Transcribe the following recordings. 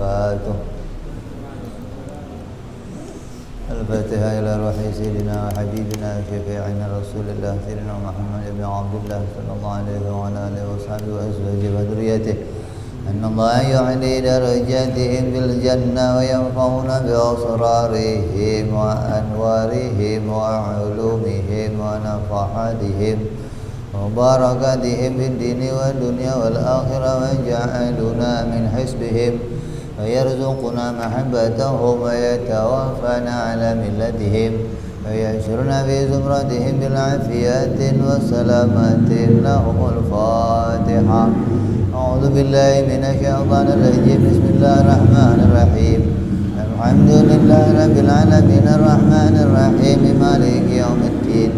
وبركاته. الفاتحة إلى روح سيدنا وحبيبنا وشفيعنا رسول الله سيدنا محمد بن عبد الله صلى الله عليه وعلى آله وصحبه وأزواجه وذريته أن الله يعلي درجاتهم في الجنة وينفعون بأسرارهم وأنوارهم وعلومهم ونفحاتهم وبركاتهم في الدين والدنيا والآخرة ويجعلنا من حسبهم ويرزقنا محبتهم ويتوفانا على ملتهم ويحشرنا في زمرتهم بالعافية والسلامة. لهم الفاتحة. أعوذ بالله من الشيطان الرجيم. بسم الله الرحمن الرحيم. الحمد لله رب العالمين الرحمن الرحيم مالك يوم الدين.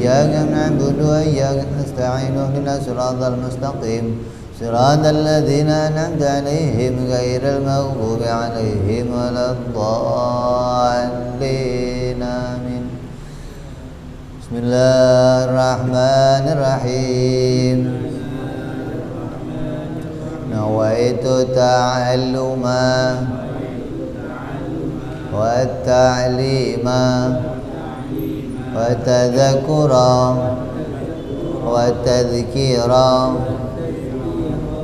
إياك نعبد وإياك نستعين اهدنا الصراط المستقيم صراط الذين أنعمت عليهم غير المغضوب عليهم ولا الضالين. آمين. بسم الله الرحمن الرحيم. نويت تعلم والتعليم وتذكرا والتذكيرا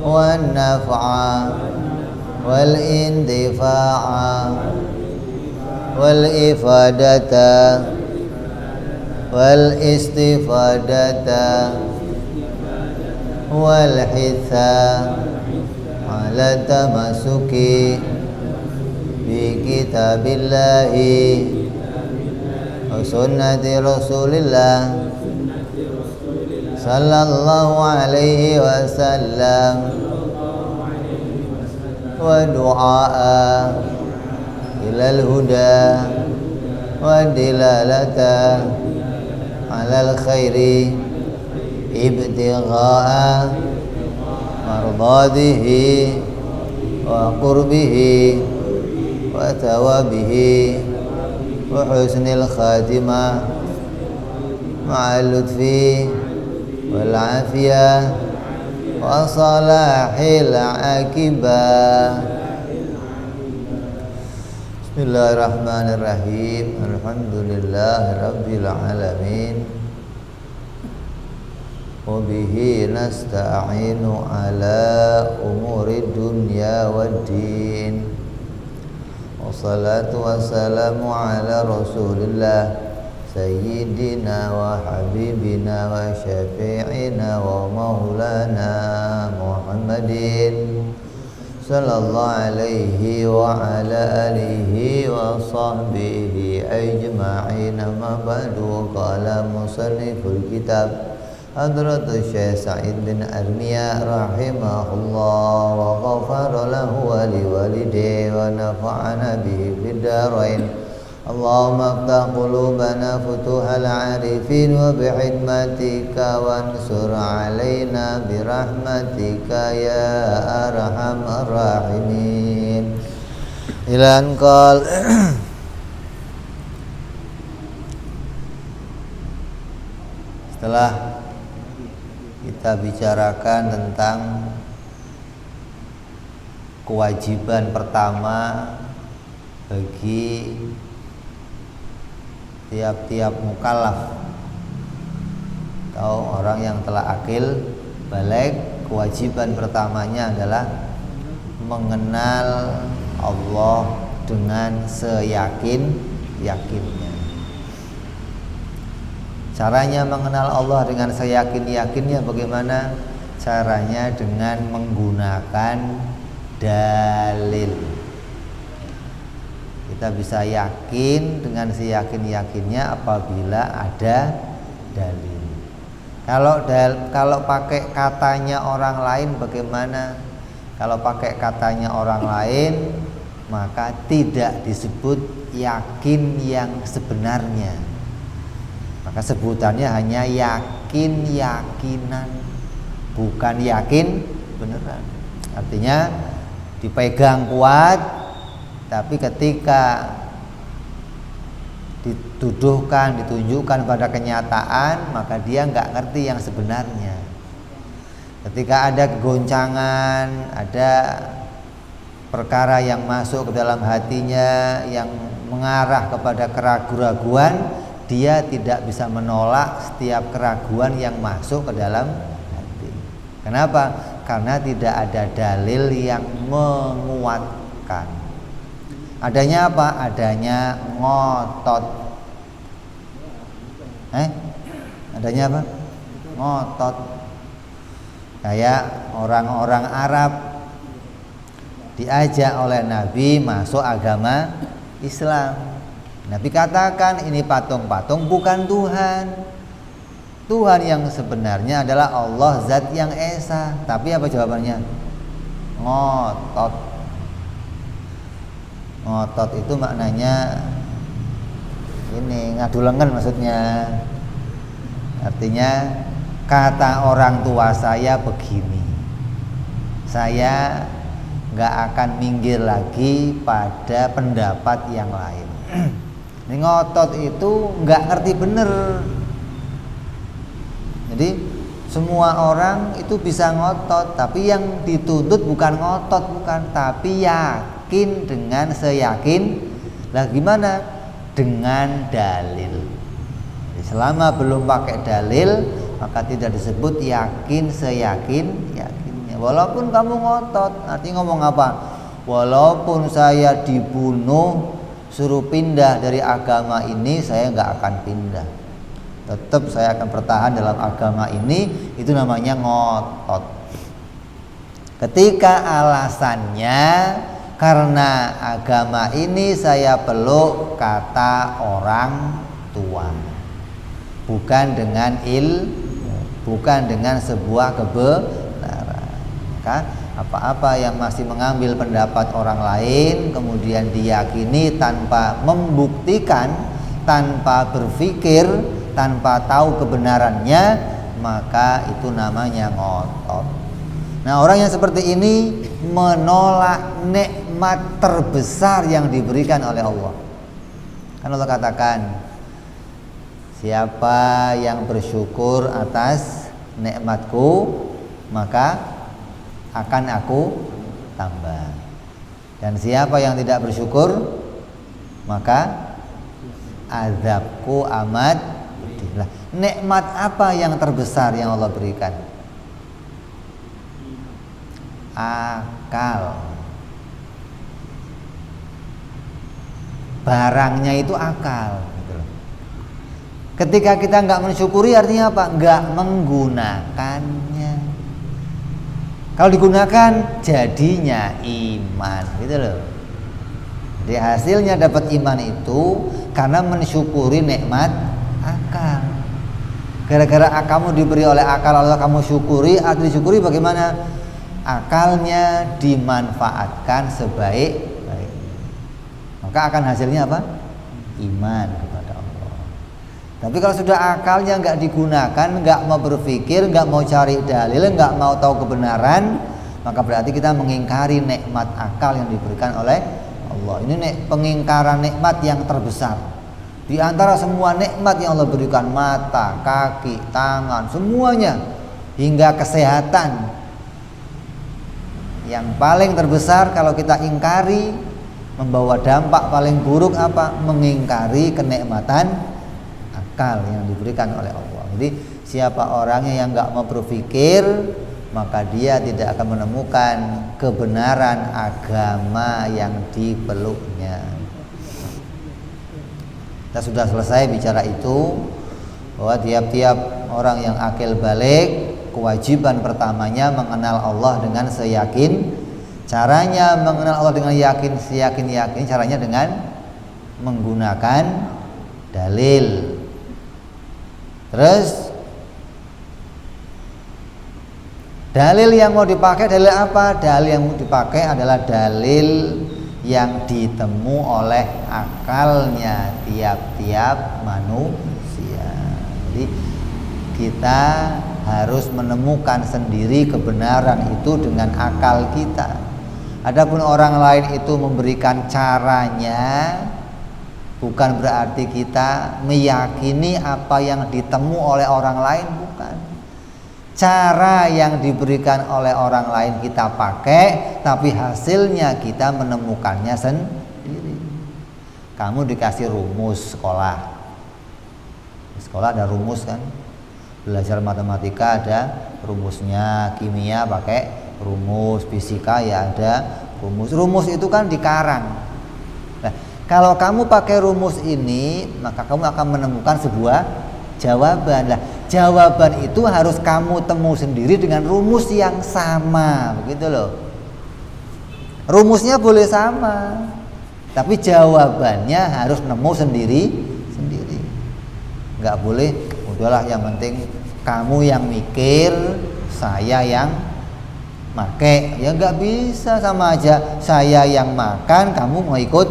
والنفع والاندفاع والإفادة والاستفادة والحث على التمسك بكتاب الله وسنة رسول الله صلى الله عليه وسلم ودعاء إلى الهدى والدلالة على الخير ابتغاء مرضاته وقربه وثوابه وحسن الخاتمة مع اللطف والعافية وصلاح العاقبة. بسم الله الرحمن الرحيم. الحمد لله رب العالمين وبه نستعين على أمور الدنيا والدين والصلاة والسلام على رسول الله سيدنا وحبيبنا وشفيعنا ومولانا محمد صلى الله عليه وعلى آله وصحبه أجمعين. ما بعد. قال مصنف الكتاب حضرة الشيخ سعيد بن أرمية رحمه الله وغفر له ولوالديه ونفعنا به في الدارين. اللهم افتح قلوبنا فتوح العارفين وبحكمتك وانصر علينا برحمتك يا أرحم الراحمين. إلى أن قال setelah kita bicarakan tentang kewajiban pertama bagi tiap-tiap mukallaf atau orang yang telah akil balik, kewajiban pertamanya adalah mengenal Allah dengan seyakin-yakinnya. Caranya mengenal Allah dengan seyakin-yakinnya bagaimana? Caranya dengan menggunakan dalil. Kita bisa yakin dengan seyakin-yakinnya apabila ada dalil. Kalau pakai katanya orang lain bagaimana? Kalau pakai katanya orang lain maka tidak disebut yakin yang sebenarnya. Maka sebutannya hanya yakin-yakinan, bukan yakin beneran. Artinya dipegang kuat, tapi ketika dituduhkan, ditunjukkan pada kenyataan, maka dia nggak ngerti yang sebenarnya. Ketika ada kegoncangan, ada perkara yang masuk ke dalam hatinya yang mengarah kepada keraguan-raguan, dia tidak bisa menolak setiap keraguan yang masuk ke dalam hati. Kenapa? Karena tidak ada dalil yang menguatkan. Adanya apa? Adanya ngotot. Adanya apa? Ngotot. Kayak orang-orang Arab diajak oleh Nabi masuk agama Islam. Nabi katakan ini patung-patung bukan Tuhan. Tuhan yang sebenarnya adalah Allah Zat yang Esa. Tapi apa jawabannya? Ngotot. Ngotot itu maknanya ini ngadu lengan maksudnya. Artinya kata orang tua saya begini, saya nggak akan minggir lagi pada pendapat yang lain. Ini ngotot itu nggak ngerti bener. Jadi semua orang itu bisa ngotot, tapi yang dituntut bukan ngotot, bukan, tapi yakin dengan seyakin. Lah gimana? Dengan dalil. Jadi selama belum pakai dalil, maka tidak disebut yakin seyakin yakinnya. Walaupun kamu ngotot, artinya ngomong apa? Walaupun saya dibunuh, suruh pindah dari agama ini, saya nggak akan pindah. Tetap saya akan bertahan dalam agama ini. Itu namanya ngotot. Ketika alasannya karena agama ini saya peluk kata orang tua, bukan dengan bukan dengan sebuah kebenaran. Maka apa-apa yang masih mengambil pendapat orang lain kemudian diyakini tanpa membuktikan, tanpa berpikir, tanpa tahu kebenarannya, maka itu namanya ngotot. Nah, orang yang seperti ini menolak nikmat terbesar yang diberikan oleh Allah. Kan Allah katakan, siapa yang bersyukur atas nikmatku, maka akan aku tambah. Dan siapa yang tidak bersyukur, maka azabku amat pedih. Lah, nikmat apa yang terbesar yang Allah berikan? Akal. Barangnya itu akal. Ketika kita nggak mensyukuri artinya apa? Nggak menggunakannya. Kalau digunakan jadinya iman, gitu loh. Jadi hasilnya dapat iman itu karena mensyukuri nikmat akal. Gara-gara kamu diberi oleh akal Allah kamu syukuri, atau disyukuri bagaimana? Akalnya dimanfaatkan sebaik-baik. Maka akan hasilnya apa? Iman kepada Allah. Tapi kalau sudah akalnya nggak digunakan, nggak mau berpikir, nggak mau cari dalil, nggak mau tahu kebenaran, maka berarti kita mengingkari nikmat akal yang diberikan oleh Allah. Ini pengingkaran nikmat yang terbesar. Di antara semua nikmat yang Allah berikan, mata, kaki, tangan, semuanya, hingga kesehatan, yang paling terbesar kalau kita ingkari, membawa dampak paling buruk apa? Mengingkari kenikmatan akal yang diberikan oleh Allah. Jadi siapa orangnya yang nggak mau berpikir, maka dia tidak akan menemukan kebenaran agama yang dipeluknya. Kita sudah selesai bicara itu, bahwa tiap-tiap orang yang akil balik, kewajiban pertamanya mengenal Allah dengan seyakin. Caranya mengenal Allah dengan seyakin caranya dengan menggunakan dalil. Terus dalil yang mau dipakai dalil apa? Dalil yang mau dipakai adalah dalil yang ditemu oleh akalnya tiap-tiap manusia. Jadi kita harus menemukan sendiri kebenaran itu dengan akal kita. Adapun orang lain itu memberikan caranya, bukan berarti kita meyakini apa yang ditemu oleh orang lain, bukan. cara yang diberikan oleh orang lain kita pakai, tapi hasilnya kita menemukannya sendiri. Kamu dikasih rumus sekolah. Di sekolah ada rumus kan? Belajar matematika ada rumusnya, kimia pakai rumus, fisika ya ada rumus. Rumus itu kan dikarang. Nah, kalau kamu pakai rumus ini, maka kamu akan menemukan sebuah jawaban. Lah, jawaban itu harus kamu temu sendiri dengan rumus yang sama, begitu loh. Rumusnya boleh sama, tapi jawabannya harus nemu sendiri. Nggak boleh, udahlah yang penting kamu yang mikir, saya yang make. Ya nggak bisa, sama aja saya yang makan, kamu mau ikut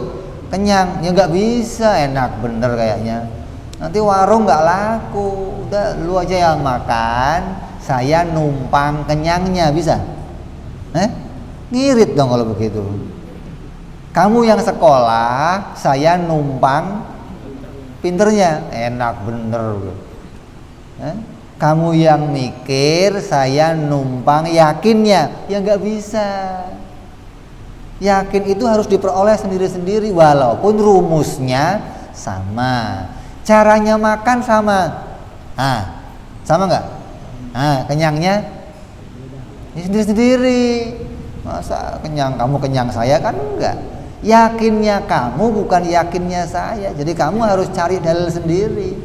kenyang. Ya nggak bisa, enak bener kayaknya. Nanti warung nggak laku. Udah lu aja yang makan, saya numpang kenyangnya, bisa? Ngirit dong kalau begitu. Kamu yang sekolah, saya numpang pinternya, enak bener. Kamu yang mikir, saya numpang yakinnya. Ya nggak bisa. Yakin itu harus diperoleh sendiri-sendiri, walaupun rumusnya sama, caranya makan sama. Sama nggak? Kenyangnya ini sendiri-sendiri. Masa kenyang kamu, kenyang saya kan enggak. Yakinnya kamu bukan yakinnya saya. Jadi kamu harus cari dalil sendiri,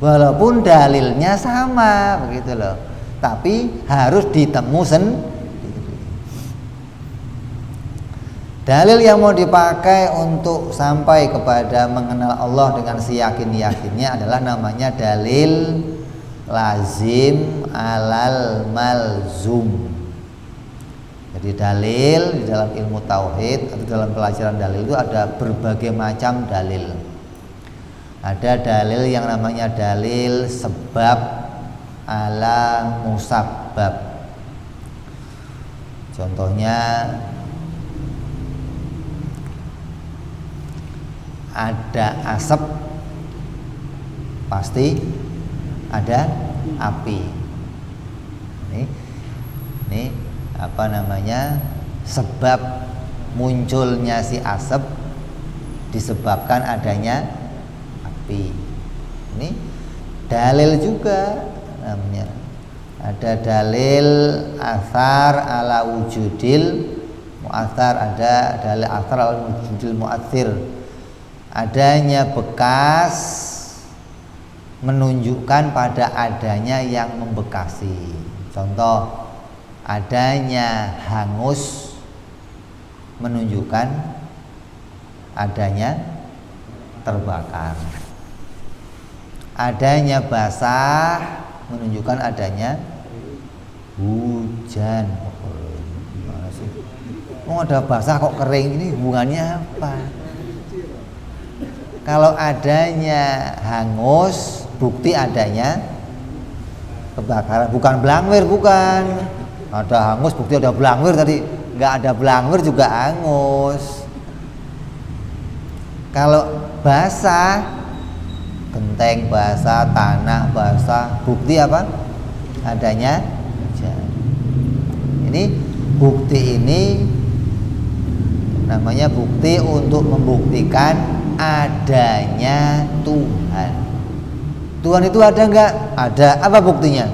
walaupun dalilnya sama, begitu loh. Tapi harus ditemu sendiri. Dalil yang mau dipakai untuk sampai kepada mengenal Allah dengan seyakin-yakinnya adalah namanya dalil lazim alal malzum. Jadi dalil di dalam ilmu tauhid atau dalam pelajaran dalil itu ada berbagai macam dalil. Ada dalil yang namanya dalil sebab ala musabbab. Contohnya ada asap, pasti ada api. Ini apa namanya, sebab munculnya si asap disebabkan adanya api. Ini dalil juga namanya. Ada dalil athar ala wujudil mu'athar, ada dalil athar ala wujudil mu'athir. Adanya bekas menunjukkan pada adanya yang membekasi. Contoh, adanya hangus menunjukkan adanya terbakar. Adanya basah menunjukkan adanya hujan. Gimana sih? Ada basah kok kering, ini hubungannya apa? Kalau adanya hangus, bukti adanya kebakaran. Bukan blangwir, bukan. Ada hangus, bukti ada blangwir tadi. Nggak ada blangwir juga hangus. Kalau basah, genteng basah, tanah basah, bukti apa? Adanya hujan. Ini bukti ini namanya bukti untuk membuktikan adanya Tuhan. Tuhan itu ada nggak? Ada. Apa buktinya?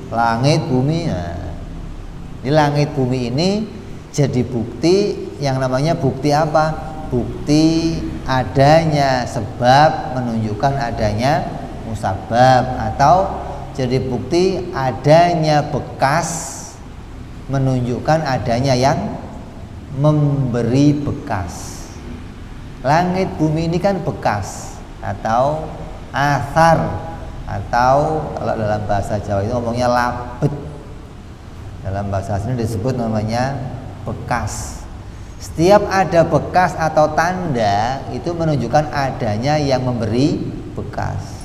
Langit, bumi. Nah, ini langit bumi ini jadi bukti yang namanya bukti apa? Bukti adanya sebab menunjukkan adanya musabab, atau jadi bukti adanya bekas menunjukkan adanya yang memberi bekas. Langit bumi ini kan bekas atau athar, atau kalau dalam bahasa Jawa itu ngomongnya labet. Dalam bahasa sini disebut namanya bekas. Setiap ada bekas atau tanda itu menunjukkan adanya yang memberi bekas.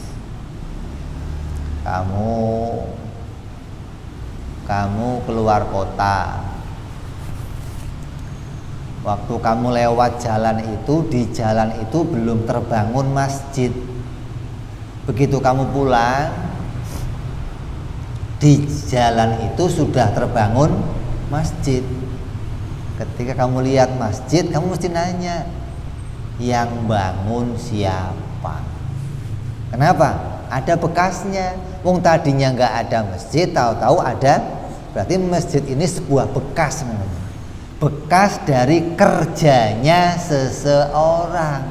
Kamu keluar kota. Waktu kamu lewat jalan itu, di jalan itu belum terbangun masjid. Begitu kamu pulang, di jalan itu sudah terbangun masjid. Ketika kamu lihat masjid, kamu mesti nanya, yang bangun siapa? Kenapa? Ada bekasnya. Wong tadinya nggak ada masjid, tahu-tahu ada. Berarti masjid ini sebuah bekas, bekas dari kerjanya seseorang.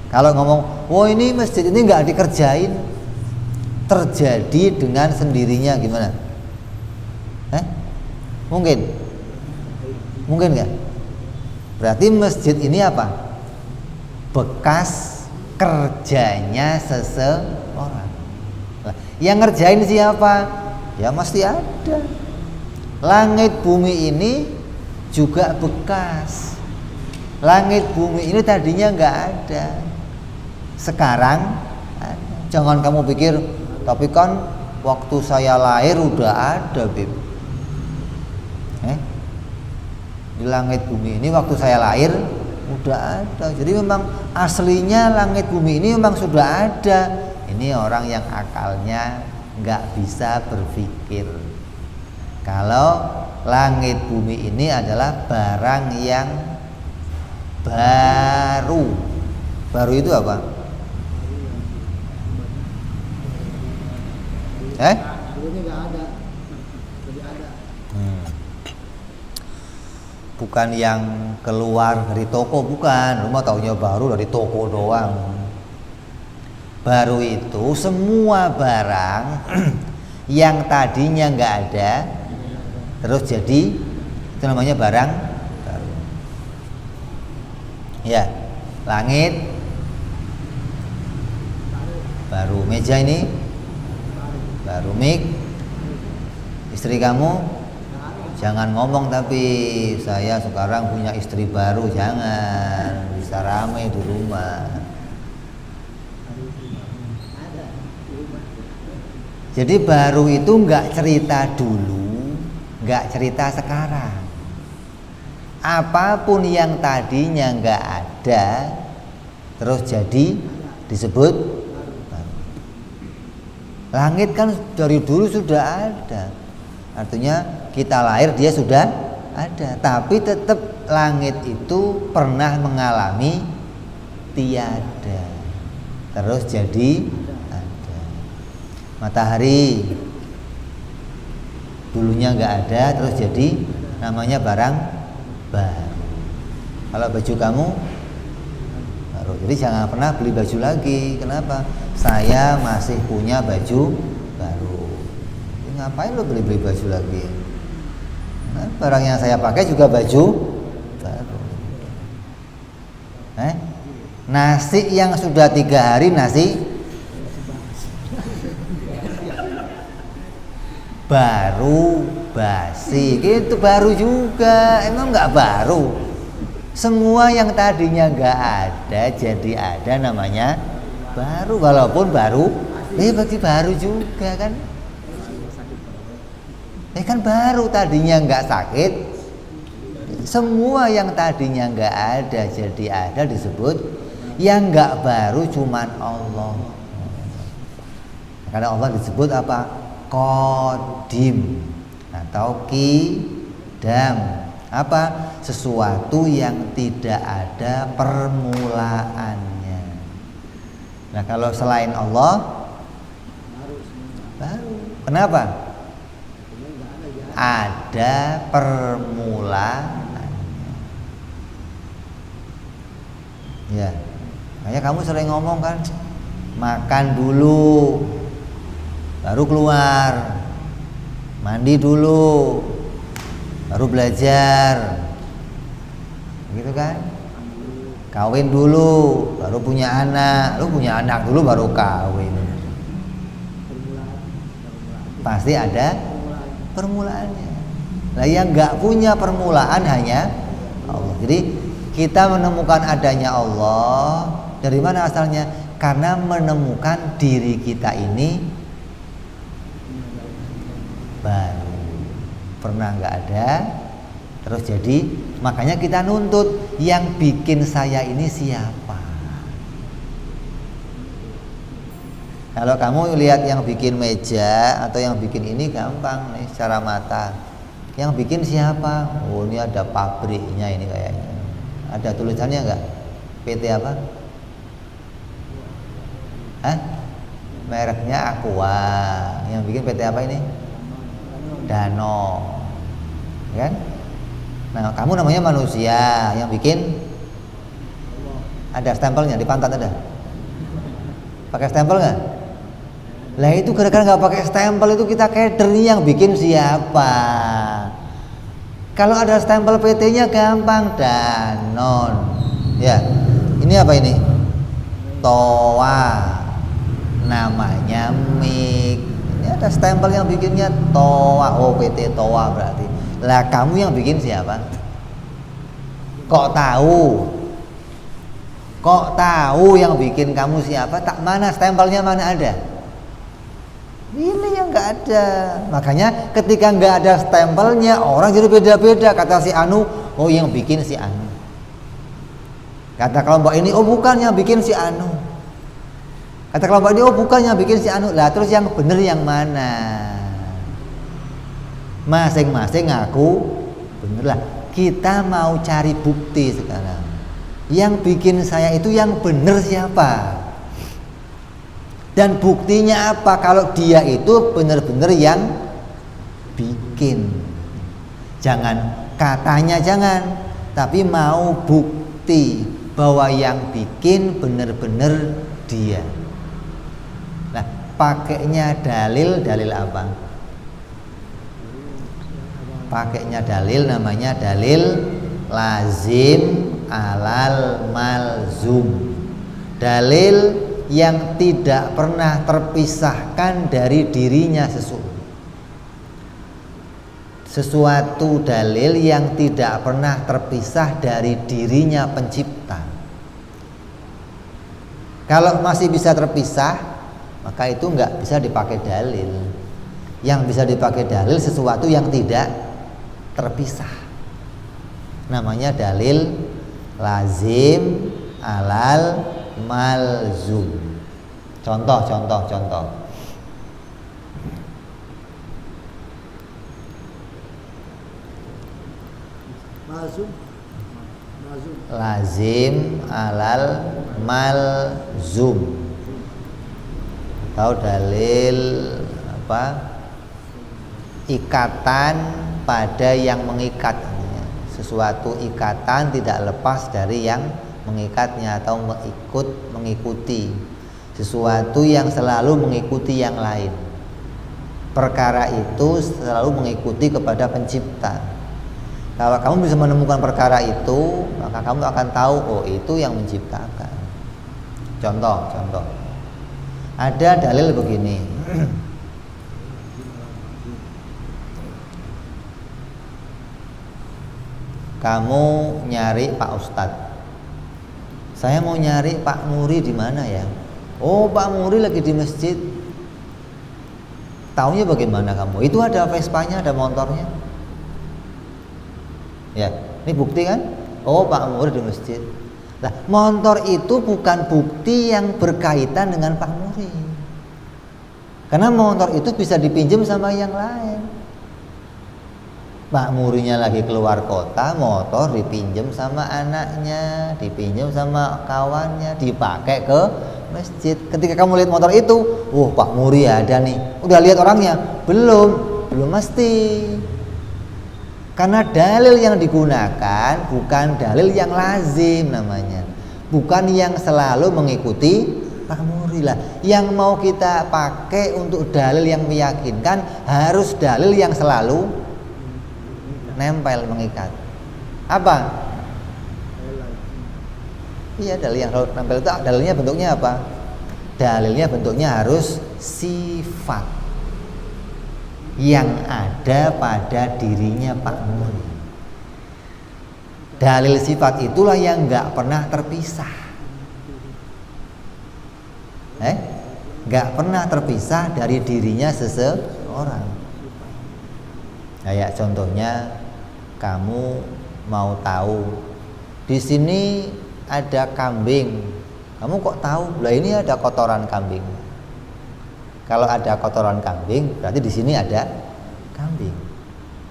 Kalau ngomong, oh ini masjid ini nggak dikerjain, terjadi dengan sendirinya, gimana? Mungkin nggak? Berarti masjid ini apa? Bekas kerjanya seseorang. Yang ngerjain siapa? Ya mesti ada. Langit bumi ini juga bekas. Langit bumi ini tadinya nggak ada, sekarang ada. Jangan kamu pikir, tapi kan waktu saya lahir udah ada, Beb. Di langit bumi ini waktu saya lahir udah ada. Jadi memang aslinya langit bumi ini memang sudah ada. Ini orang yang akalnya nggak bisa berpikir kalau langit bumi ini adalah barang yang baru. Baru itu apa? Dulunya nggak ada, jadi ada. Bukan yang keluar dari toko, bukan. Rumah taunya baru dari toko doang. Baru itu semua barang yang tadinya nggak ada terus jadi, itu namanya barang baru. Ya, langit baru, meja ini baru, mic, istri kamu. Jangan ngomong tapi saya sekarang punya istri baru, jangan, bisa rame di rumah. Jadi baru itu nggak cerita dulu, nggak cerita sekarang. Apapun yang tadinya nggak ada terus jadi disebut baru. Langit kan dari dulu sudah ada, artinya kita lahir dia sudah ada, tapi tetap langit itu pernah mengalami tiada terus jadi ada. Matahari dulunya nggak ada terus jadi namanya barang baru. Kalau baju kamu baru, jadi jangan pernah beli baju lagi. Kenapa? Saya masih punya baju baru. Jadi ngapain lo beli baju lagi? Nah, barang yang saya pakai juga baju baru. Nasi yang sudah 3 hari nasi baru basi, itu baru juga. Emang nggak baru? Semua yang tadinya nggak ada jadi ada, namanya baru. Walaupun baru, berarti baru juga kan? Kan baru, tadinya nggak sakit. Semua yang tadinya nggak ada jadi ada disebut. Yang nggak baru cuman Allah. Karena Allah disebut apa? Qadim atau Qidam. Apa? Sesuatu yang tidak ada permulaannya. Nah, kalau selain Allah baru. Kenapa? Ada permulaannya. Ya, kayak kamu sering ngomong kan, makan dulu baru keluar, mandi dulu baru belajar, gitu kan? Kawin dulu baru punya anak, lu punya anak dulu baru kawin. Pasti ada permulaannya. Nah, yang nggak punya permulaan hanya Allah. Jadi kita menemukan adanya Allah dari mana asalnya? Karena menemukan diri kita ini baru, pernah nggak ada terus jadi. Makanya kita nuntut, yang bikin saya ini siapa? Kalau kamu lihat yang bikin meja atau yang bikin ini gampang nih secara mata. Yang bikin siapa? Oh, ini ada pabriknya ini kayaknya. Ada tulisannya enggak? PT apa? Hah? Mereknya Aqua. Yang bikin PT apa ini? Danone. Kan? Nah, kamu namanya manusia, yang bikin ada stempelnya di pantat ada. Pakai stempel nggak? Lah itu gara-gara nggak pakai stempel itu kita keder nih, yang bikin siapa? Kalau ada stempel PT-nya gampang, Danone. Ya, ini apa ini? Toa, namanya Mik. Ini ada stempel yang bikinnya Toa. Oh, PT Toa berarti. Lah kamu yang bikin siapa? Kok tahu? Kok tahu yang bikin kamu siapa? Tak mana stempelnya, mana ada? Ini yang nggak ada. Makanya ketika nggak ada stempelnya, orang jadi beda-beda. Kata si Anu, oh yang bikin si Anu. Kata kelompok ini, oh bukan yang bikin si Anu. Kata kelompok ini, oh bukan yang bikin si Anu. Lah terus yang benar yang mana? Masing-masing ngaku bener lah. Kita mau cari bukti sekarang. Yang bikin saya itu yang benar siapa? Dan buktinya apa kalau dia itu benar-benar yang bikin? Jangan katanya jangan, tapi mau bukti bahwa yang bikin benar-benar dia. Nah, pakainya dalil apa? Pakainya dalil namanya dalil lazim alal malzum. Dalil yang tidak pernah terpisahkan dari dirinya sesuatu dalil yang tidak pernah terpisah dari dirinya pencipta. Kalau masih bisa terpisah, maka itu nggak bisa dipakai dalil. Yang bisa dipakai dalil sesuatu yang tidak terpisah, namanya dalil lazim alal malzum. Contoh. Lazim alal malzum. Tahu dalil apa? Ikatan pada yang mengikat. Sesuatu ikatan tidak lepas dari yang mengikatnya atau mengikuti. Sesuatu yang selalu mengikuti yang lain. Perkara itu selalu mengikuti kepada pencipta. Kalau kamu bisa menemukan perkara itu, maka kamu akan tahu, oh itu yang menciptakan. Contoh. Ada dalil begini. Kamu nyari Pak Ustadz. Saya mau nyari Pak Muri di mana ya? Oh, Pak Muri lagi di masjid. Taunya bagaimana kamu? Itu ada Vespanya, ada motornya. Ya, ini bukti kan? Oh, Pak Muri di masjid. Nah, motor itu bukan bukti yang berkaitan dengan Pak Muri. Karena motor itu bisa dipinjam sama yang lain. Pak Murinya lagi keluar kota, motor dipinjam sama anaknya, dipinjam sama kawannya, dipakai ke masjid. Ketika kamu lihat motor itu, Pak Muri ada nih. Udah lihat orangnya? Belum mesti. Karena dalil yang digunakan bukan dalil yang lazim namanya. Bukan yang selalu mengikuti Pak Muri lah. Yang mau kita pakai untuk dalil yang meyakinkan harus dalil yang selalu nempel, mengikat. Apa? Iya, dalil yang selalu nempel itu dalilnya bentuknya apa? Dalilnya bentuknya harus sifat yang ada pada dirinya Pak Muri. Dalil sifat itulah yang nggak pernah terpisah. Nggak pernah terpisah dari dirinya seseorang. Kayak contohnya, kamu mau tahu di sini ada kambing. Kamu kok tahu? Lah ini ada kotoran kambing. Kalau ada kotoran kambing, berarti di sini ada kambing.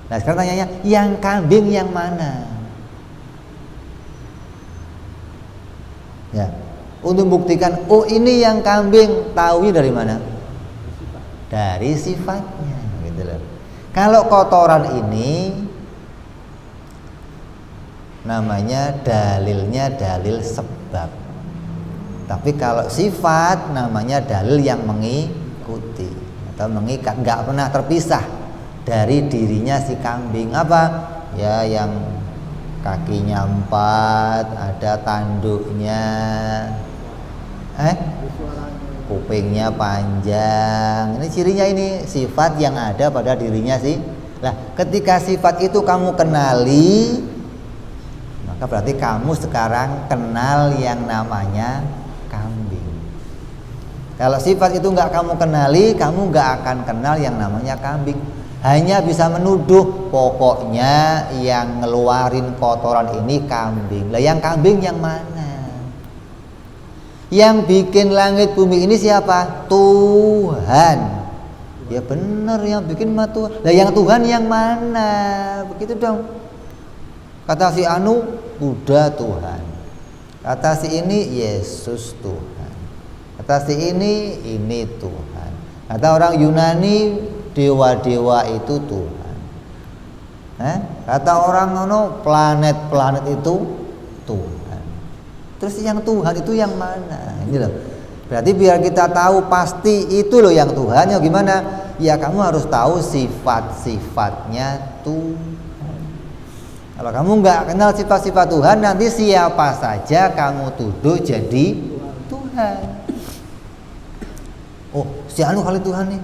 Nah sekarang tanyanya, yang kambing yang mana? Ya, untuk membuktikan, oh ini yang kambing, tahunya dari mana? Dari sifatnya, gitu loh. Kalau kotoran ini namanya dalilnya dalil sebab. Tapi kalau sifat namanya dalil yang mengikuti atau mengikat, nggak pernah terpisah dari dirinya si kambing. Apa? Ya yang kakinya 4, ada tanduknya, kupingnya panjang. Ini cirinya, ini sifat yang ada pada dirinya sih. Nah, ketika sifat itu kamu kenali, maka berarti kamu sekarang kenal yang namanya kambing. Kalau sifat itu nggak kamu kenali, kamu nggak akan kenal yang namanya kambing. Hanya bisa menuduh, pokoknya yang ngeluarin kotoran ini kambing. Lah yang kambing yang mana? Yang bikin langit bumi ini siapa? Tuhan. Ya benar, yang bikin mah Tuhan. Lah yang Tuhan yang mana? Begitu dong. Kata si anu, Buddha Tuhan. Kata si ini, Yesus Tuhan. Kata si ini Tuhan. Kata orang Yunani, dewa-dewa itu Tuhan. Kata orang ngono, planet-planet itu Tuhan. Terus yang Tuhan itu yang mana? Ini loh. Berarti biar kita tahu pasti itu loh yang Tuhan. Ya gimana? Ya kamu harus tahu sifat-sifatnya Tuhan. Kalau kamu nggak kenal sifat-sifat Tuhan, nanti siapa saja kamu tuduh jadi Tuhan. Oh, si anu kali Tuhan nih.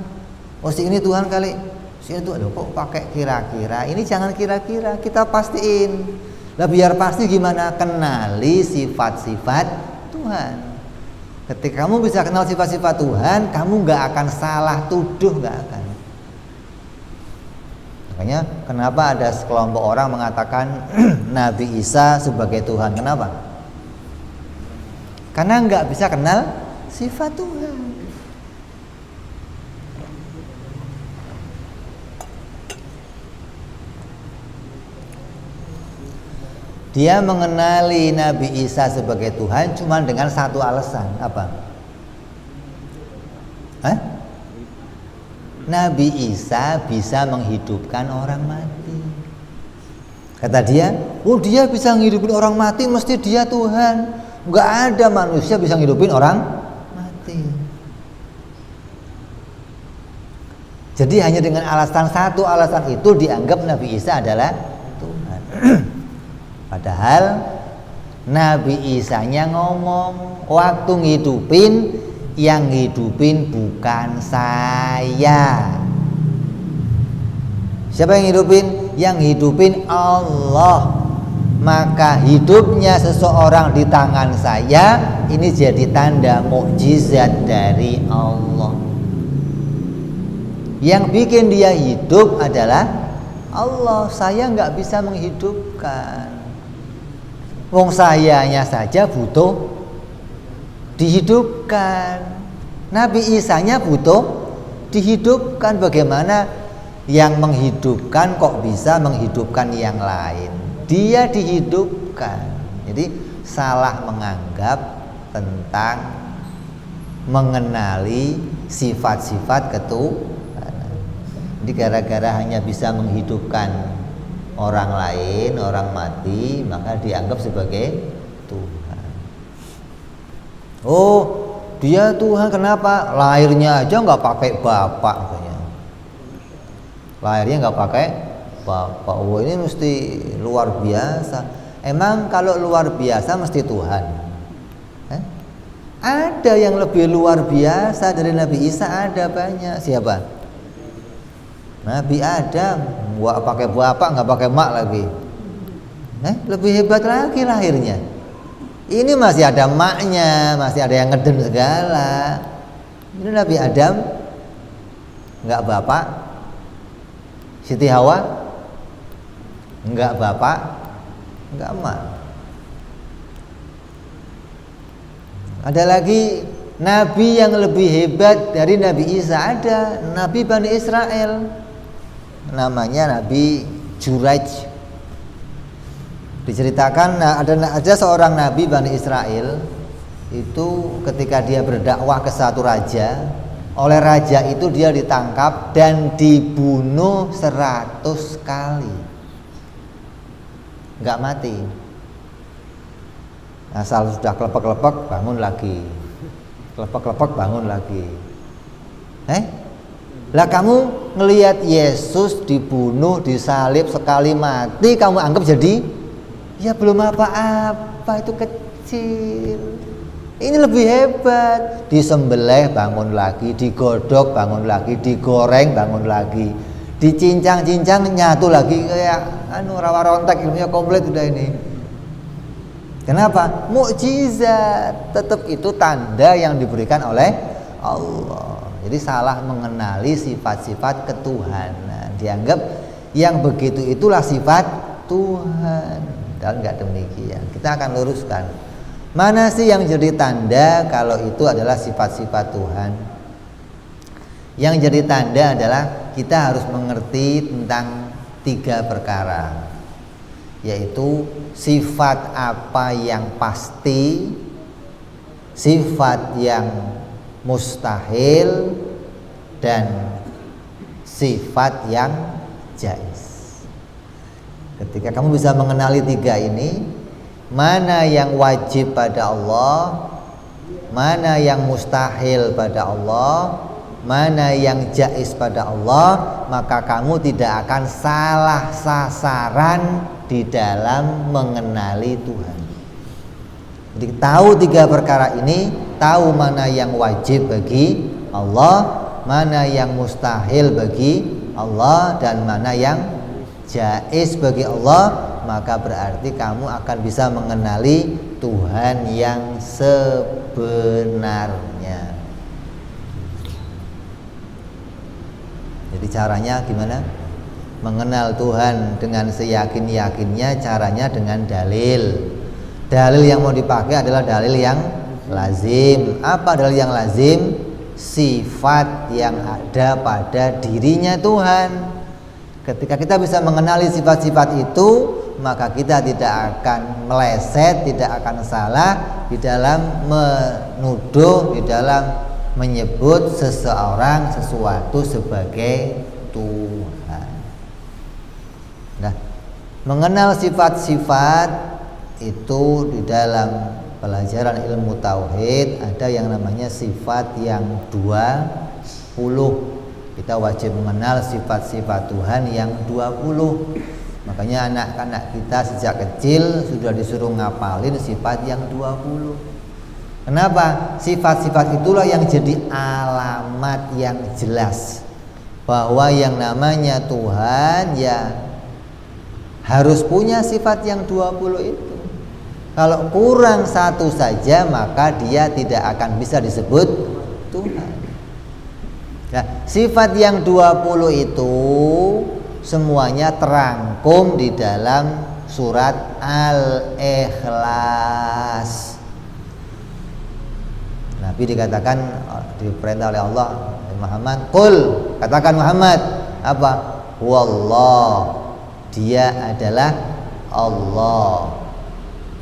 Oh, si ini Tuhan kali. Si itu aduh kok pakai kira-kira. Ini jangan kira-kira, kita pastiin. Lah biar pasti gimana? Kenali sifat-sifat Tuhan. Ketika kamu bisa kenal sifat-sifat Tuhan, kamu nggak akan salah tuduh, nggak akan. Makanya kenapa ada sekelompok orang mengatakan Nabi Isa sebagai Tuhan? Kenapa? Karena nggak bisa kenal sifat Tuhan. Dia mengenali Nabi Isa sebagai Tuhan cuma dengan satu alasan. Apa? Nabi Isa bisa menghidupkan orang mati. Kata dia, oh dia bisa menghidupin orang mati, mesti dia Tuhan. Nggak ada manusia bisa menghidupin orang mati. Jadi hanya dengan satu alasan itu dianggap Nabi Isa adalah Tuhan. Padahal Nabi Isa-nya ngomong, waktu ngidupin, yang ngidupin bukan saya. Siapa yang ngidupin? Yang ngidupin Allah. Maka hidupnya seseorang di tangan saya ini jadi tanda mukjizat dari Allah. Yang bikin dia hidup adalah Allah. Saya nggak bisa menghidupkan. Wong sayanya saja butuh dihidupkan. Nabi Isa-nya butuh dihidupkan. Bagaimana yang menghidupkan kok bisa menghidupkan yang lain? Dia dihidupkan. Jadi salah menganggap tentang mengenali sifat-sifat ketuhanan. Jadi gara-gara hanya bisa menghidupkan orang lain, orang mati, maka dianggap sebagai Tuhan. Oh, dia Tuhan kenapa? Lahirnya aja nggak pakai bapak katanya. Lahirnya nggak pakai bapak. Oh ini mesti luar biasa. Emang kalau luar biasa mesti Tuhan? Ada yang lebih luar biasa dari Nabi Isa, ada banyak. Siapa? Nabi Adam, nggak pakai bapak, nggak pakai mak lagi. Lebih hebat lagi lahirnya. Ini masih ada maknya, masih ada yang ngeden segala. Ini Nabi Adam, nggak bapak. Siti Hawa, nggak bapak, nggak mak. Ada lagi nabi yang lebih hebat dari Nabi Isa ada, Nabi Bani Israel. Namanya Nabi Juraij. Diceritakan ada seorang nabi Bani Israel itu ketika dia berdakwah ke satu raja, oleh raja itu dia ditangkap dan dibunuh 100 kali, nggak mati. Asal sudah kelepek-kelepek bangun lagi, kelepek-kelepek bangun lagi. Lah kamu ngelihat Yesus dibunuh, disalib sekali mati, kamu anggap jadi ya belum apa-apa, itu kecil. Ini lebih hebat, disembelih bangun lagi, digodok bangun lagi, digoreng bangun lagi, dicincang-cincang nyatu lagi, kayak rawa rontek, ilmunya komplit udah ini. Kenapa? Mukjizat. Tetap itu tanda yang diberikan oleh Allah. Jadi salah mengenali sifat-sifat ketuhanan, dianggap yang begitu itulah sifat Tuhan. Dan enggak demikian. Kita akan luruskan. Mana sih yang jadi tanda kalau itu adalah sifat-sifat Tuhan? Yang jadi tanda adalah kita harus mengerti tentang 3 perkara, yaitu sifat apa yang pasti, sifat yang mustahil, dan sifat yang jaiz. Ketika kamu bisa mengenali 3 ini, mana yang wajib pada Allah, mana yang mustahil pada Allah, mana yang jaiz pada Allah, maka kamu tidak akan salah sasaran di dalam mengenali Tuhan. Jadi tahu 3 perkara ini, tahu mana yang wajib bagi Allah, mana yang mustahil bagi Allah, dan mana yang jaiz bagi Allah, maka berarti kamu akan bisa mengenali Tuhan yang sebenarnya. Jadi caranya gimana? Mengenal Tuhan dengan seyakin-yakinnya, caranya dengan dalil. Dalil yang mau dipakai adalah dalil yang lazim. Apa dalil yang lazim? Sifat yang ada pada dirinya Tuhan. Ketika kita bisa mengenali sifat-sifat itu, maka kita tidak akan meleset, tidak akan salah di dalam menuduh, di dalam menyebut seseorang, sesuatu sebagai Tuhan. Nah, mengenal sifat-sifat itu di dalam pelajaran ilmu tauhid ada yang namanya sifat yang 20. Kita wajib mengenal sifat-sifat Tuhan yang 20. Makanya anak-anak kita sejak kecil sudah disuruh ngapalin sifat yang 20. Kenapa? Sifat-sifat itulah yang jadi alamat yang jelas bahwa yang namanya Tuhan ya harus punya sifat yang 20 itu. Kalau kurang satu saja maka dia tidak akan bisa disebut Tuhan. Nah, sifat yang 20 itu semuanya terangkum di dalam surat Al-Ikhlas. Nabi dikatakan, diperintah oleh Allah, Muhammad, qul, katakan Muhammad, apa? Wallah, dia adalah Allah.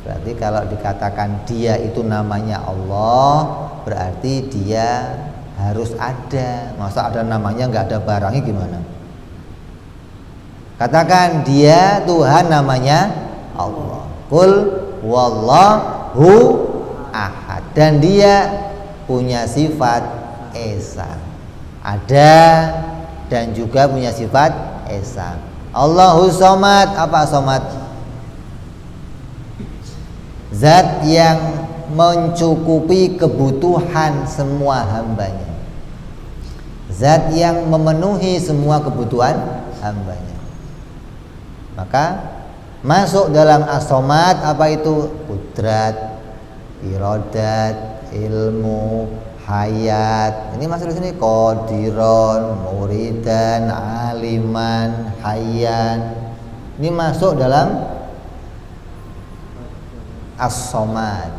Berarti kalau dikatakan dia itu namanya Allah, berarti dia harus ada. Masa ada namanya nggak ada barangnya gimana? Katakan dia Tuhan namanya Allah. Qul wallahu ahad. Dan dia punya sifat esa. Ada dan juga punya sifat esa. Allahus somad. Apa somad? Zat yang mencukupi kebutuhan semua hambanya. Zat yang memenuhi semua kebutuhan hambanya. Maka masuk dalam as-somad apa itu? Kudrat, iradat, ilmu, hayat. Ini masuk di sini qadiron, muridan, aliman, hayyan. Ini masuk dalam as-somad.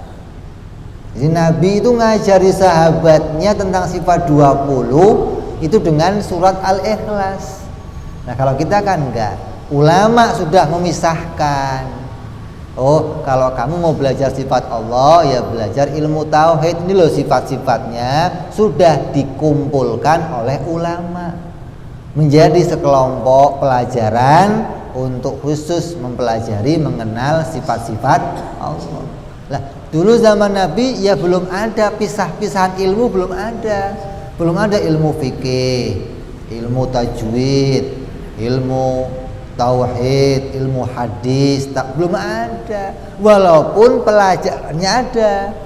Jadi Nabi itu ngajari sahabatnya tentang sifat 20 itu dengan surat Al-Ikhlas. Nah kalau kita kan enggak, ulama sudah memisahkan. Oh kalau kamu mau belajar sifat Allah ya belajar ilmu tauhid. Ini loh sifat-sifatnya sudah dikumpulkan oleh ulama menjadi sekelompok pelajaran untuk khusus mempelajari mengenal sifat-sifat Allah. Lah dulu zaman Nabi ya belum ada pisah-pisahan ilmu, belum ada ilmu fikih, ilmu tajwid, ilmu tauhid, ilmu hadis, belum ada. Walaupun pelajarannya ada,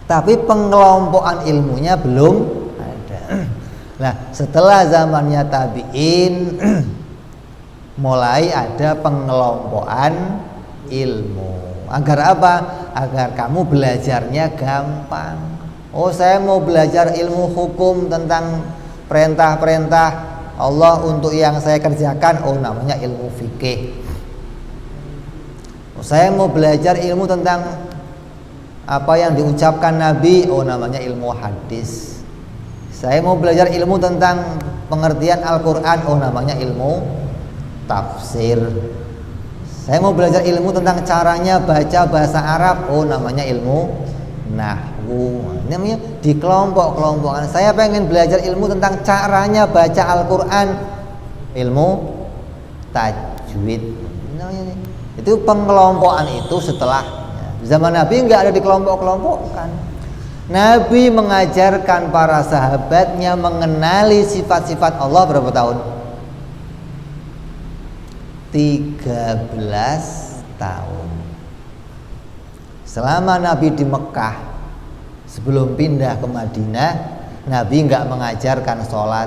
tapi pengelompokan ilmunya belum ada. Nah, setelah zamannya tabi'in mulai ada pengelompokan ilmu. Agar apa? Agar kamu belajarnya gampang. Oh, saya mau belajar ilmu hukum tentang perintah-perintah Allah untuk yang saya kerjakan, oh namanya ilmu fikih. Saya mau belajar ilmu tentang apa yang diucapkan Nabi, oh namanya ilmu hadis. Saya mau belajar ilmu tentang pengertian Al-Quran, oh namanya ilmu tafsir. Saya mau belajar ilmu tentang caranya baca bahasa Arab, oh namanya ilmu nahwu. Namanya di kelompok-kelompokan. Saya pengen belajar ilmu tentang caranya baca Al-Quran, ilmu tajwid. Itu pengelompokan itu setelah zaman Nabi nggak ada di kelompok-kelompokkan. Nabi mengajarkan para sahabatnya mengenali sifat-sifat Allah berapa tahun? 13 tahun. Selama Nabi di Mekah, sebelum pindah ke Madinah, Nabi nggak mengajarkan sholat,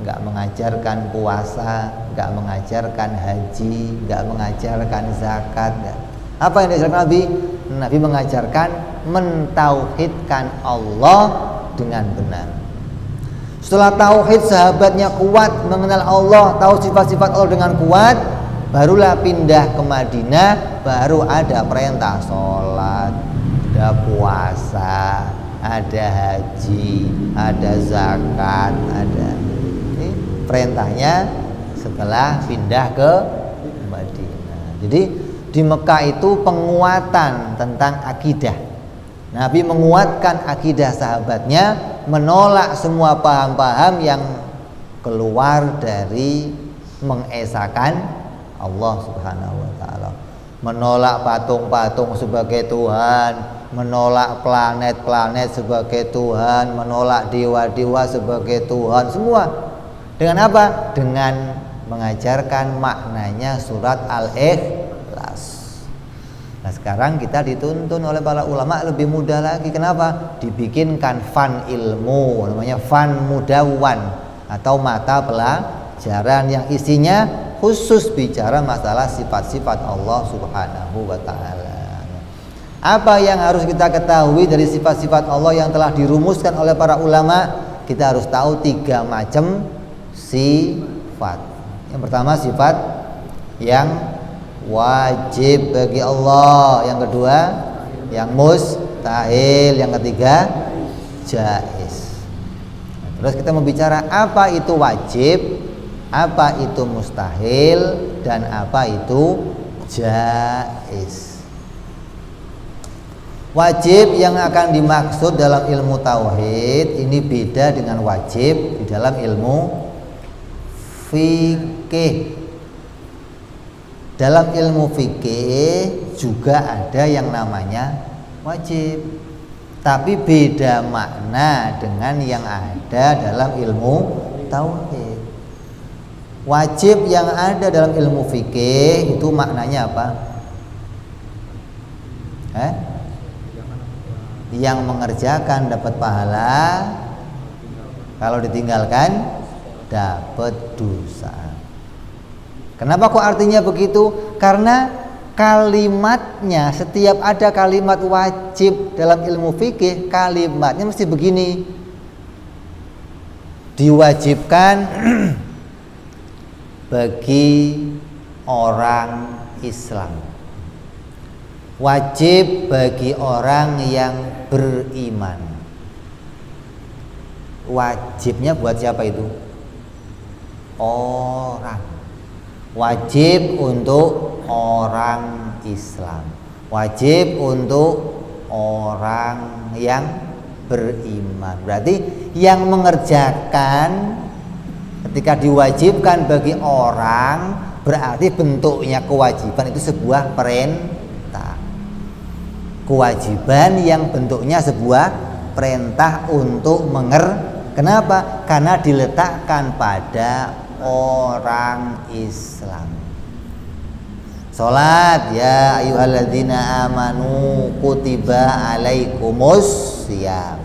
nggak mengajarkan puasa, nggak mengajarkan haji, nggak mengajarkan zakat. Apa yang diajarkan Nabi? Nabi mengajarkan mentauhidkan Allah dengan benar. Setelah tauhid sahabatnya kuat mengenal Allah, tahu sifat-sifat Allah dengan kuat, barulah pindah ke Madinah, baru ada perintah sholat, ada puasa, ada haji, ada zakat, ada. Ini perintahnya setelah pindah ke Madinah. Jadi di Mekah itu penguatan tentang akidah. Nabi menguatkan akidah sahabatnya, menolak semua paham-paham yang keluar dari mengesahkan Allah Subhanahu wa taala. Menolak patung-patung sebagai Tuhan, menolak planet-planet sebagai Tuhan, menolak dewa-dewa sebagai Tuhan, semua. Dengan apa? Dengan mengajarkan maknanya surat Al-Ikhlas. Nah, sekarang kita dituntun oleh para ulama lebih mudah lagi. Kenapa? Dibikinkan fan ilmu, namanya fan mudawwan atau mata pelajaran yang isinya khusus bicara masalah sifat-sifat Allah Subhanahu wa ta'ala. Apa yang harus kita ketahui dari sifat-sifat Allah yang telah dirumuskan oleh para ulama? Kita harus tahu 3 macam sifat. Yang pertama sifat yang wajib bagi Allah, yang kedua yang mustahil, yang ketiga jaiz. Terus kita membicara apa itu wajib, apa itu mustahil, dan apa itu jaiz. Wajib yang akan dimaksud dalam ilmu tauhid ini beda dengan wajib di dalam ilmu fikih. Dalam ilmu fikih juga ada yang namanya wajib, tapi beda makna dengan yang ada dalam ilmu tauhid. Wajib yang ada dalam ilmu fikih itu maknanya apa? Yang mengerjakan dapat pahala, kalau ditinggalkan dapat dosa. Kenapa kok artinya begitu? Karena kalimatnya, setiap ada kalimat wajib dalam ilmu fikih, kalimatnya mesti begini. Diwajibkan bagi orang Islam. wajib bagi orang yang beriman. Wajibnya buat siapa itu? Orang. Wajib untuk orang Islam. Wajib untuk orang yang beriman. Berarti yang mengerjakan ketika diwajibkan bagi orang, berarti bentuknya kewajiban itu sebuah perintah. Kewajiban yang bentuknya sebuah perintah untuk Kenapa? Karena diletakkan pada orang Islam. Salat, ya ayyuhalladzina amanu kutiba alaikumus syiyam.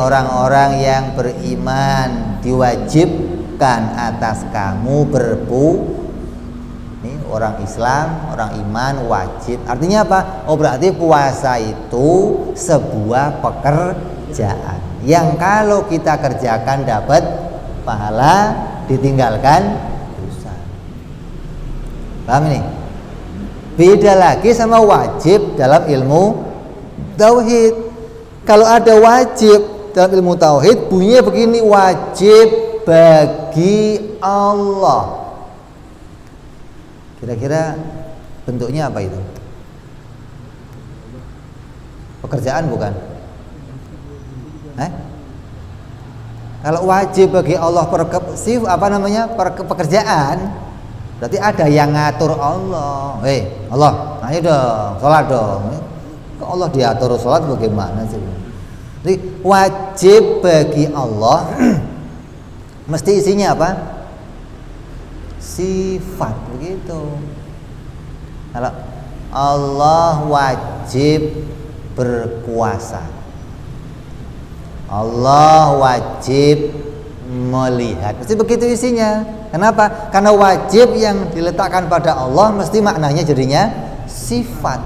Orang-orang yang beriman, diwajibkan atas kamu ini orang Islam, orang iman wajib. Artinya apa? Berarti puasa itu sebuah pekerjaan yang kalau kita kerjakan dapat pahala, ditinggalkan dosa. Paham ini? Beda lagi sama wajib dalam ilmu tauhid. Kalau ada wajib dalam ilmu tauhid, bunyinya begini: wajib bagi Allah. Kira-kira bentuknya apa itu? Pekerjaan bukan? Kalau wajib bagi Allah pekerjaan, berarti ada yang ngatur Allah. Allah, ayo dong, sholat dong. Kok Allah diatur sholat bagaimana sih? Jadi wajib bagi Allah mesti isinya apa? Sifat, begitu. Kalau Allah wajib berkuasa, Allah wajib melihat, mesti begitu isinya. Kenapa? Karena wajib yang diletakkan pada Allah mesti maknanya jadinya sifat.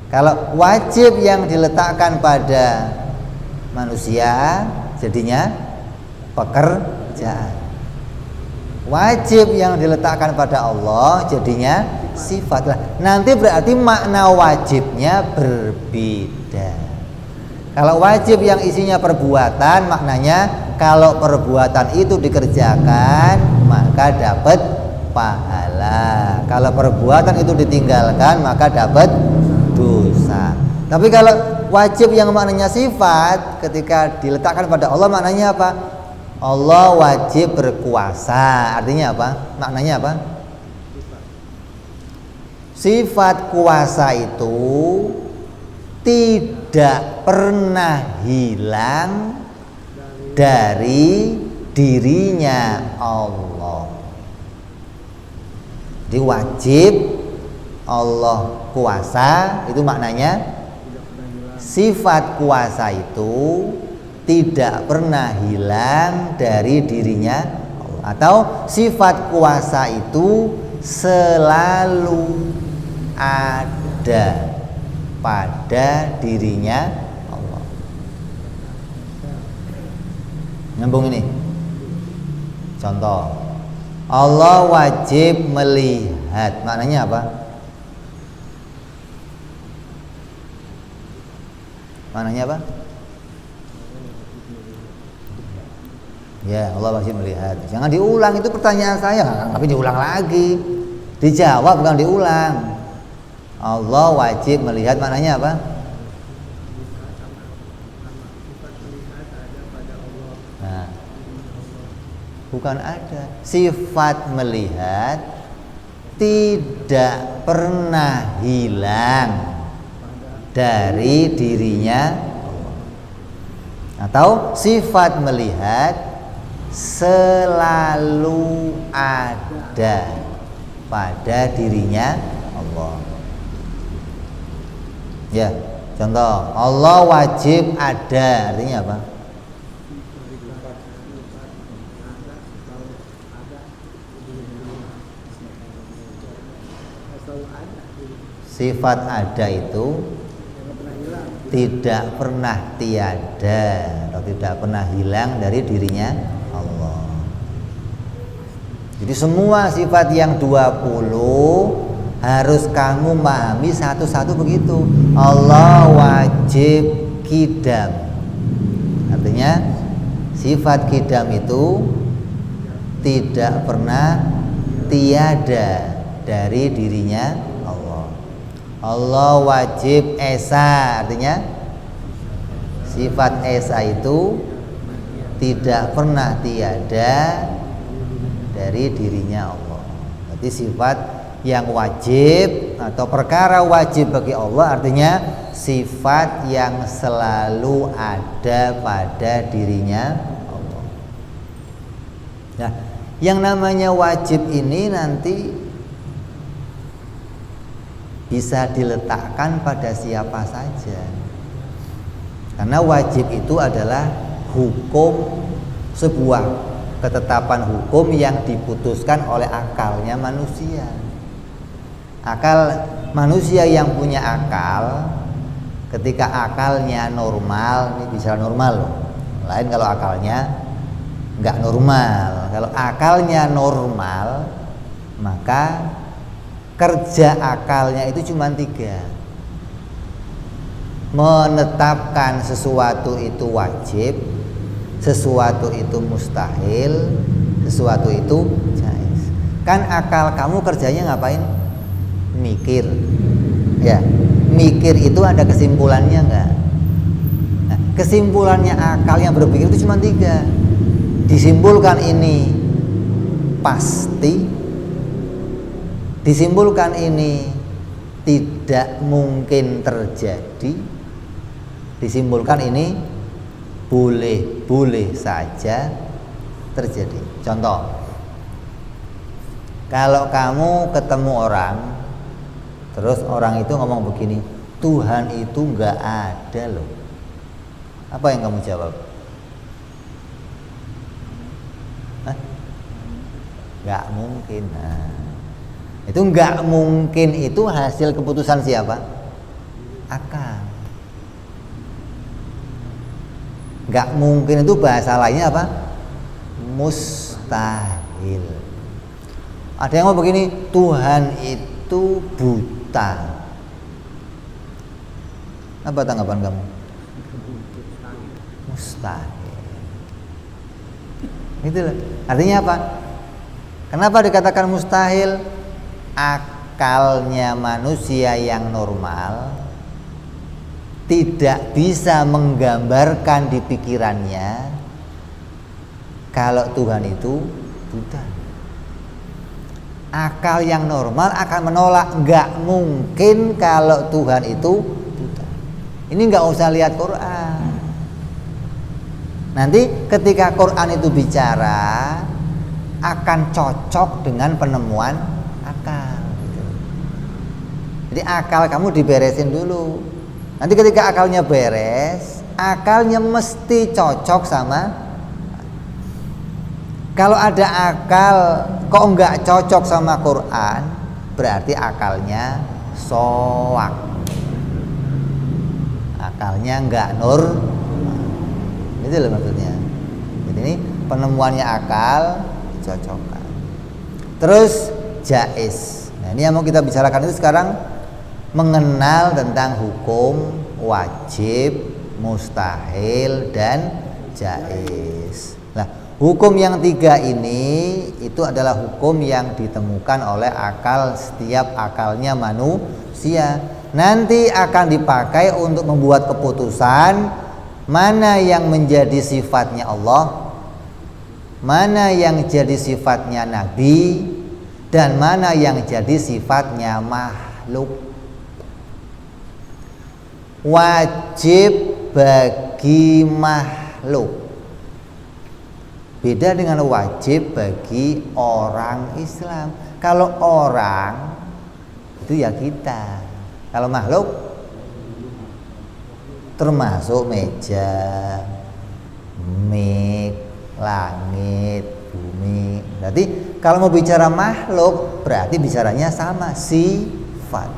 Kalau wajib yang diletakkan pada manusia jadinya pekerjaan. Wajib yang diletakkan pada Allah jadinya sifat. Nanti berarti makna wajibnya berbeda. Kalau wajib yang isinya perbuatan, maknanya kalau perbuatan itu dikerjakan maka dapat pahala. Kalau perbuatan itu ditinggalkan maka dapat dosa. Tapi kalau wajib yang maknanya sifat, ketika diletakkan pada Allah maknanya apa? Allah wajib berkuasa. Artinya apa? Maknanya apa? Sifat kuasa itu tidak pernah hilang dari dirinya Allah. Jadi wajib Allah kuasa, itu maknanya sifat kuasa itu tidak pernah hilang dari dirinya Allah. Atau sifat kuasa itu selalu ada pada dirinya Allah. Nyambung ini. Contoh, Allah wajib melihat. Maknanya apa? Maknanya apa? Ya, Allah wajib melihat. Jangan diulang, itu pertanyaan saya, tapi diulang lagi. Dijawab bukan diulang. Allah wajib melihat, maknanya apa? Nah, bukan ada. Sifat melihat tidak pernah hilang dari dirinya Allah. Atau sifat melihat selalu ada pada dirinya Allah. Ya, contoh, Allah wajib ada, artinya apa? Sifat ada itu tidak pernah tiada atau tidak pernah hilang dari dirinya Allah. Jadi semua sifat yang 20 harus kamu pahami satu-satu begitu. Allah wajib qidam. Artinya sifat qidam itu tidak pernah tiada dari dirinya Allah. Allah wajib esa, artinya sifat esa itu tidak pernah tiada dari dirinya Allah. Berarti sifat yang wajib atau perkara wajib bagi Allah artinya sifat yang selalu ada pada dirinya Allah. Nah, yang namanya wajib ini nanti bisa diletakkan pada siapa saja. Karena wajib itu adalah hukum, sebuah ketetapan hukum yang diputuskan oleh akalnya manusia. Akal manusia yang punya akal, ketika akalnya normal, ini bisa normal loh. Lain kalau akalnya nggak normal. Kalau akalnya normal, maka kerja akalnya itu cuma 3: menetapkan sesuatu itu wajib, sesuatu itu mustahil, sesuatu itu jaiz. Kan akal kamu kerjanya ngapain? Mikir. Ya, mikir itu ada kesimpulannya enggak? Nah, kesimpulannya akal yang berpikir itu cuma 3. Disimpulkan ini pasti, disimpulkan ini tidak mungkin terjadi, disimpulkan ini boleh saja terjadi. Contoh, kalau kamu ketemu orang, terus orang itu ngomong begini, Tuhan itu nggak ada loh. Apa yang kamu jawab? Hah? Nggak mungkin. Nah, itu nggak mungkin itu hasil keputusan siapa? Akal. Nggak mungkin itu bahasa lainnya apa? Mustahil. Ada yang ngomong begini, Tuhan itu buta. Apa tanggapan kamu? Mustahil. Gitu loh. Artinya apa? Kenapa dikatakan mustahil? Akalnya manusia yang normal tidak bisa menggambarkan di pikirannya kalau Tuhan itu buta. Akal yang normal akan menolak, nggak mungkin kalau Tuhan itu buta. Ini nggak usah lihat Quran. Nanti ketika Quran itu bicara akan cocok dengan penemuan akal. Jadi akal kamu diberesin dulu. Nanti ketika akalnya beres, akalnya mesti cocok sama. Kalau ada akal kok nggak cocok sama Quran, berarti akalnya soak. Akalnya nggak nur. Itu loh maksudnya. Jadi ini penemuannya akal cocokkan. Terus jaiz. Nah, ini yang mau kita bicarakan itu sekarang, mengenal tentang hukum wajib, mustahil, dan jaiz. Nah, hukum yang 3 ini itu adalah hukum yang ditemukan oleh akal, setiap akalnya manusia. Nanti akan dipakai untuk membuat keputusan mana yang menjadi sifatnya Allah, mana yang jadi sifatnya Nabi, dan mana yang jadi sifatnya makhluk. Wajib bagi makhluk beda dengan wajib bagi orang Islam. Kalau orang itu ya kita, kalau makhluk termasuk meja, mic, langit, bumi. Berarti kalau mau bicara makhluk berarti bicaranya sama, sifat.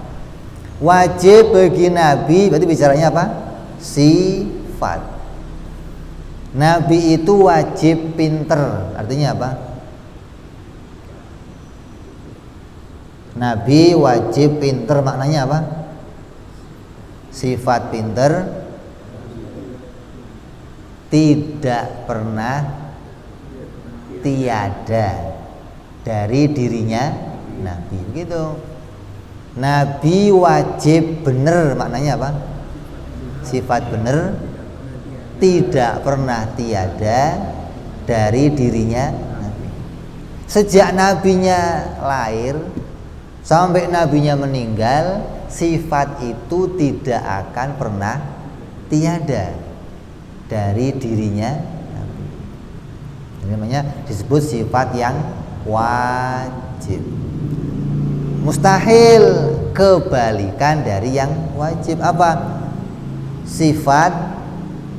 Wajib bagi Nabi berarti bicaranya apa? Sifat. Nabi itu wajib pinter. Artinya apa? Nabi wajib pinter, maknanya apa? Sifat pinter tidak pernah tiada dari dirinya Nabi, begitu. Nabi wajib bener, maknanya apa? Sifat bener tidak pernah tiada dari dirinya Nabi. Sejak nabinya lahir sampai nabinya meninggal, sifat itu tidak akan pernah tiada dari dirinya Nabi. Ini namanya disebut sifat yang wajib. Mustahil kebalikan dari yang wajib. Apa? Sifat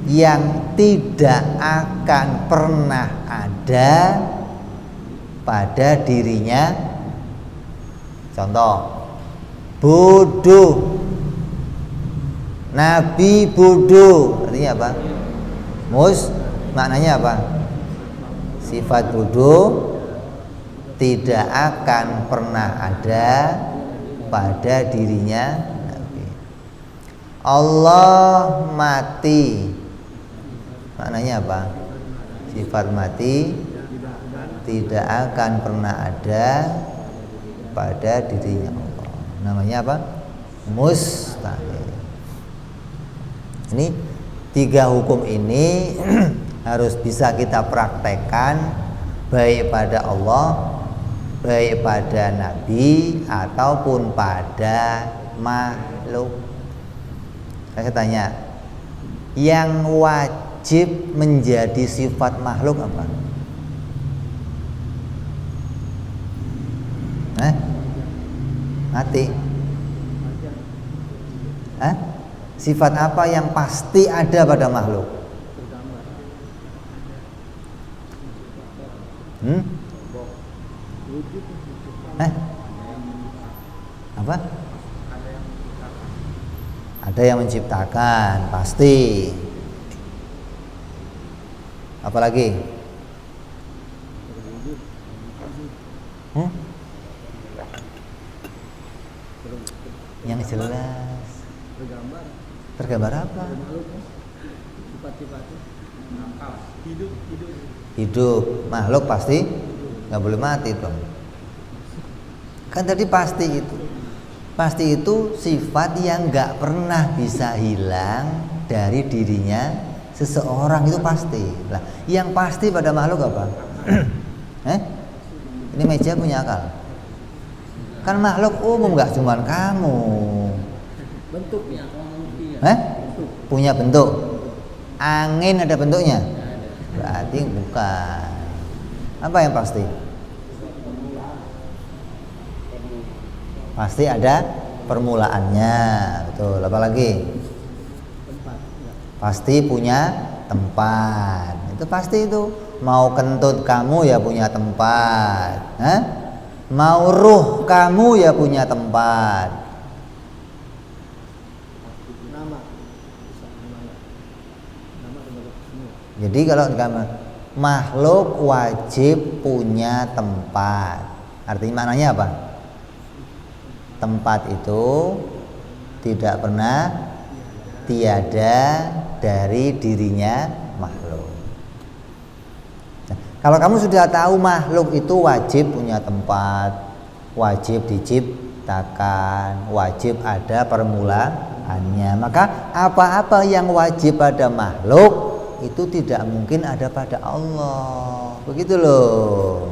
yang tidak akan pernah ada pada dirinya. Contoh, bodoh. Nabi bodoh, artinya apa? Maknanya apa? Sifat bodoh tidak akan pernah ada pada dirinya Nabi. Allah mati, maknanya apa? Sifat mati tidak akan pernah ada pada dirinya Allah. Namanya apa? Mustahil. Ini 3 hukum ini harus bisa kita praktekkan, baik pada Allah, baik pada Nabi, ataupun pada makhluk. Saya tanya, yang wajib menjadi sifat makhluk apa? Mati. Sifat apa yang pasti ada pada makhluk? Apa? Ada yang menciptakan, pasti. Apalagi? Yang jelas. Tergambar apa? Hidup. Makhluk pasti nggak boleh mati dong. Kan tadi pasti itu. Pasti itu sifat yang nggak pernah bisa hilang dari dirinya seseorang, itu pasti. Lah, yang pasti pada makhluk apa? Ini meja punya akal. Kan makhluk umum, nggak cuma kamu. Bentuknya, Punya bentuk. Angin ada bentuknya? Berarti bukan. Apa yang pasti? Pasti ada permulaannya, betul. Apalagi? Pasti punya tempat. Itu pasti itu. Mau kentut kamu ya punya tempat. Mau ruh kamu ya punya tempat. Jadi kalau makhluk wajib punya tempat. Artinya maknanya apa? Tempat itu tidak pernah tiada dari dirinya makhluk. Nah, kalau kamu sudah tahu makhluk itu wajib punya tempat, wajib diciptakan, wajib ada permulaannya, maka apa-apa yang wajib pada makhluk itu tidak mungkin ada pada Allah. Begitu loh.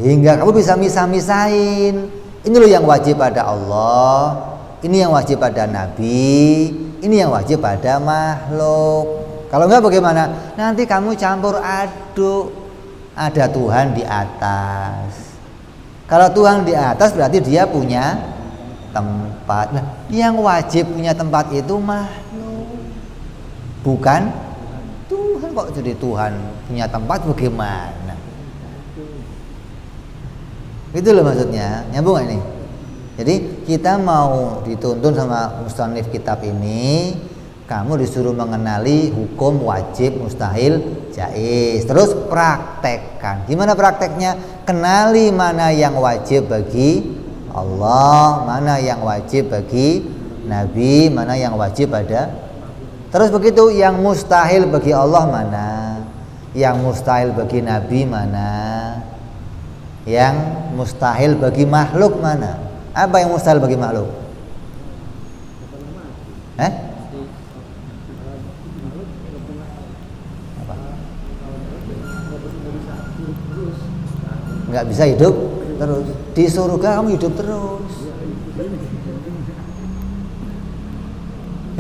Hingga kamu bisa misah-misahin. Ini loh yang wajib pada Allah, ini yang wajib pada Nabi, ini yang wajib pada makhluk. Kalau enggak bagaimana? Nanti kamu campur aduk. Ada Tuhan di atas. Kalau Tuhan di atas berarti dia punya tempat. Nah, yang wajib punya tempat itu makhluk, bukan Tuhan. Kok jadi Tuhan punya tempat bagaimana? Itu loh maksudnya, nyambung gak ini? Jadi kita mau dituntun sama musannif kitab ini Kamu disuruh mengenali hukum wajib, mustahil, jaiz. Terus praktekkan. Gimana prakteknya? Kenali mana yang wajib bagi Allah, mana yang wajib bagi Nabi, mana yang wajib pada. Terus begitu, yang mustahil bagi Allah mana, yang mustahil bagi Nabi mana, yang mustahil bagi makhluk mana. Apa yang mustahil bagi makhluk? Nggak bisa hidup terus. Di surga kamu hidup terus.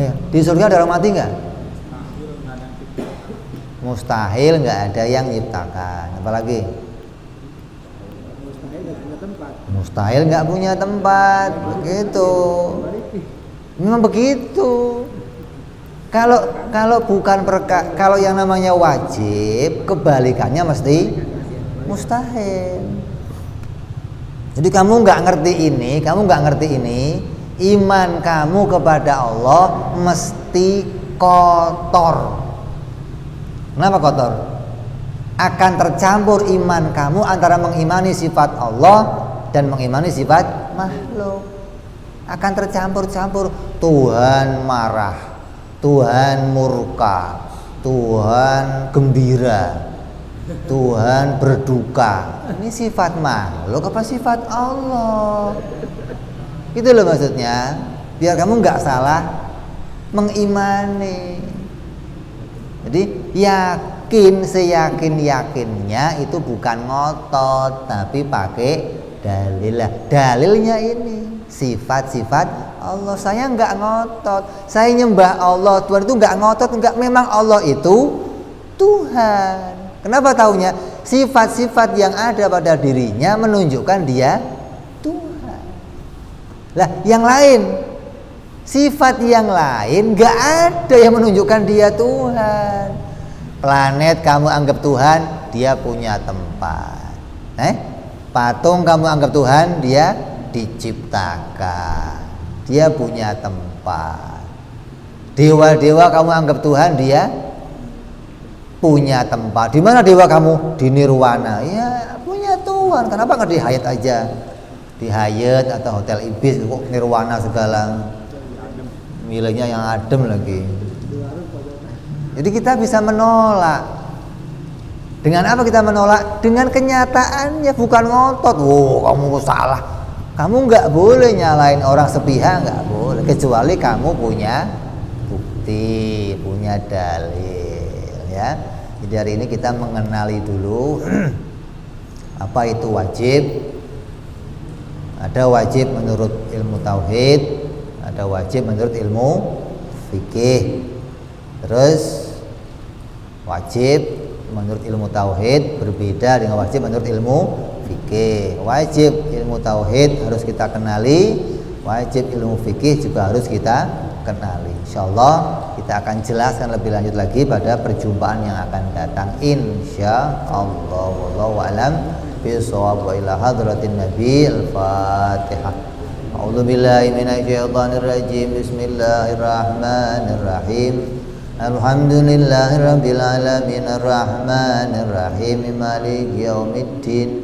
Ya, di surga ada orang mati nggak? Mustahil, nggak ada yang nyiptakan. Apalagi? Mustahil nggak punya tempat. Begitu. Memang begitu. Kalau bukan kalau yang namanya wajib, kebalikannya mesti mustahil. Jadi kamu nggak ngerti ini, iman kamu kepada Allah mesti kotor. Kenapa kotor? Akan tercampur iman kamu antara mengimani sifat Allah dan mengimani sifat makhluk. Akan tercampur-campur. Tuhan marah, Tuhan murka, Tuhan gembira, Tuhan berduka. Ini sifat makhluk apa sifat Allah? Itu loh maksudnya. Biar kamu nggak salah mengimani. Jadi seyakin-yakinnya itu bukan ngotot, tapi pakai dalil. Dalilnya ini sifat-sifat Allah. Saya nggak ngotot, saya nyembah Allah. Tuhan itu nggak ngotot, nggak. Memang Allah itu Tuhan. Kenapa taunya? Sifat-sifat yang ada pada dirinya menunjukkan dia Tuhan. Lah, yang lain, sifat yang lain nggak ada yang menunjukkan dia Tuhan. Planet kamu anggap Tuhan, dia punya tempat. Patung kamu anggap Tuhan, dia diciptakan, dia punya tempat. Dewa-dewa kamu anggap Tuhan, dia punya tempat. Di mana dewa kamu? Di nirwana. Ya, punya Tuhan. Kenapa nggak di Hyatt aja? Di Hyatt atau Hotel Ibis, kok nirwana segala. Miliknya yang adem lagi. Jadi kita bisa menolak. Dengan apa kita menolak? Dengan kenyataannya, bukan ngotot. Kamu salah. Kamu nggak boleh nyalain orang sepihak, nggak boleh. Kecuali kamu punya bukti, punya dalil, ya. Jadi hari ini kita mengenali dulu apa itu wajib. Ada wajib menurut ilmu tauhid, ada wajib menurut ilmu fikih. Terus wajib menurut ilmu tauhid berbeda dengan wajib menurut ilmu fikih. Wajib ilmu tauhid harus kita kenali, wajib ilmu fikih juga harus kita kenali. Insyaallah kita akan jelaskan lebih lanjut lagi pada perjumpaan yang akan datang. Insyaallah. Wallahu a'lam bishawab. Wa ila hadratin nabi. Al-Fatihah. A'udzu billahi minasyaitonir rajim. Bismillahirrahmanirrahim. Alhamdulillahirabbil alamin arrahmanir rahim maliki yaumiddin.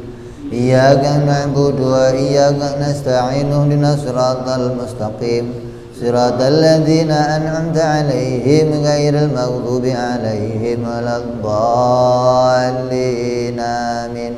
Iyyaka na'budu wa iyyaka nasta'in ihdinas siratal mustaqim siratal ladzina an'amta 'alaihim ghairil maghdubi 'alaihim waladdallin. Amin.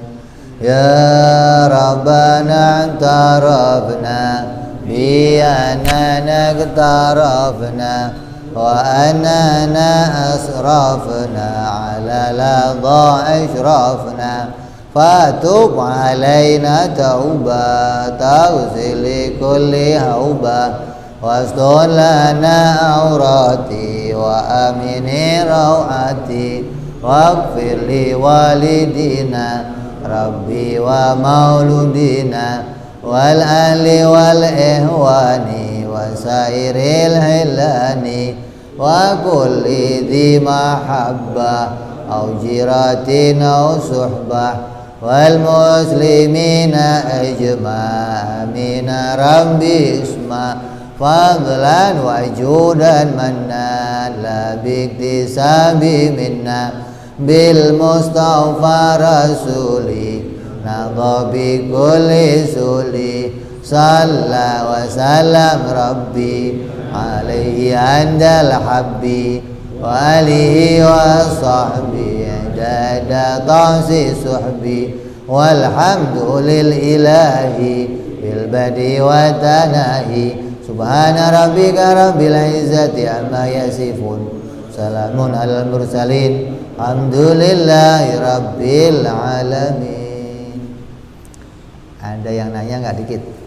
Ya Rabbana tarafna bi anana tarafna wa anana asrafna ala ladha ashrafna fatub alaina tauba taghsil kulli hauba wasdun lana aurati wa amini rawati waghfir li walidina rabbi wa mauludina wal ali wal ihwani wa sairil hilani wa kulli dhi mahabbah au jiratin au suhbah wal muslimina ajma'in rabbi isma fadlan wa judan manna ala biktisabi minna bil mustafa rasuli nadha bi kulli suli salla wa salam rabbi alaihi andal habbi wa alihi wa sahbi dada tansi suhbi walhamdu lil ilahi bil badi wa tanahi subhana rabbika rabbil izzati amma yasifun salamun alal mursalin alhamdulillahi rabbil alamin. Ada yang nanya nggak dikit?